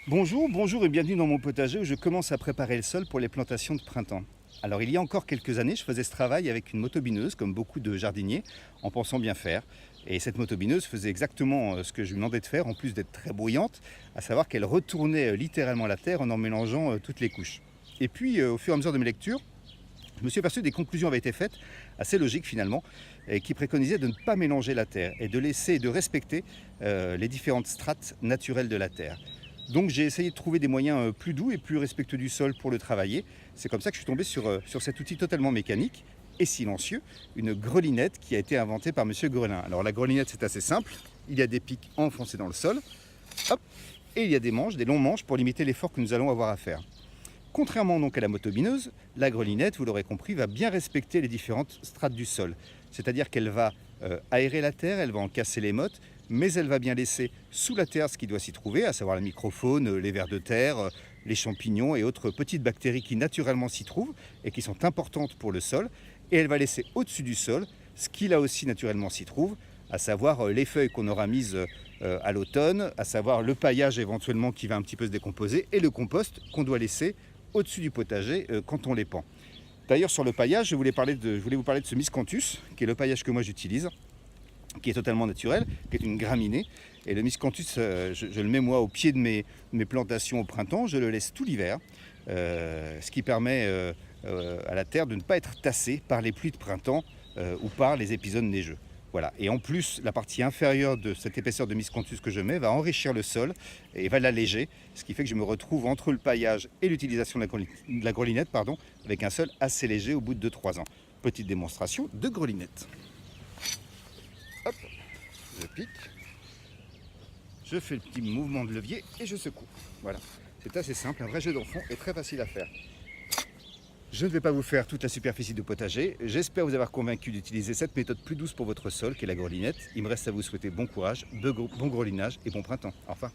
Bonjour et bienvenue dans mon potager où je commence à préparer le sol pour les plantations de printemps. Alors il y a encore quelques années, je faisais ce travail avec une motobineuse, comme beaucoup de jardiniers, en pensant bien faire. Et cette motobineuse faisait exactement ce que je lui demandais de faire, en plus d'être très bruyante, à savoir qu'elle retournait littéralement la terre en mélangeant toutes les couches. Et puis au fur et à mesure de mes lectures, je me suis aperçu que des conclusions avaient été faites, assez logiques finalement, et qui préconisaient de ne pas mélanger la terre et de laisser et de respecter les différentes strates naturelles de la terre. Donc j'ai essayé de trouver des moyens plus doux et plus respectueux du sol pour le travailler. C'est comme ça que je suis tombé sur cet outil totalement mécanique et silencieux, une grelinette qui a été inventée par Monsieur Grelin. Alors la grelinette, c'est assez simple, il y a des pics enfoncés dans le sol, hop, et il y a des manches, des longs manches pour limiter l'effort que nous allons avoir à faire. Contrairement donc à la motobineuse, la grelinette, vous l'aurez compris, va bien respecter les différentes strates du sol. C'est-à-dire qu'elle va aérer la terre, elle va en casser les mottes, mais elle va bien laisser sous la terre ce qui doit s'y trouver, à savoir la microfaune, les vers de terre, les champignons et autres petites bactéries qui naturellement s'y trouvent et qui sont importantes pour le sol. Et elle va laisser au-dessus du sol ce qui là aussi naturellement s'y trouve, à savoir les feuilles qu'on aura mises à l'automne, à savoir le paillage éventuellement qui va un petit peu se décomposer et le compost qu'on doit laisser au-dessus du potager quand on les pend. D'ailleurs sur le paillage, je voulais vous parler de ce miscanthus, qui est le paillage que moi j'utilise, qui est totalement naturel, qui est une graminée. Et le miscanthus, je le mets moi au pied de mes plantations au printemps, je le laisse tout l'hiver, ce qui permet à la terre de ne pas être tassée par les pluies de printemps ou par les épisodes neigeux. Voilà. Et en plus, la partie inférieure de cette épaisseur de miscanthus que je mets va enrichir le sol et va l'alléger, ce qui fait que je me retrouve entre le paillage et l'utilisation de la grelinette, avec un sol assez léger au bout de 2-3 ans. Petite démonstration de grelinette. Hop, je pique, je fais le petit mouvement de levier et je secoue. Voilà, c'est assez simple, un vrai jet d'enfant et très facile à faire. Je ne vais pas vous faire toute la superficie de potager. J'espère vous avoir convaincu d'utiliser cette méthode plus douce pour votre sol qu'est la grelinette. Il me reste à vous souhaiter bon courage, bon grelinage et bon printemps. Au revoir.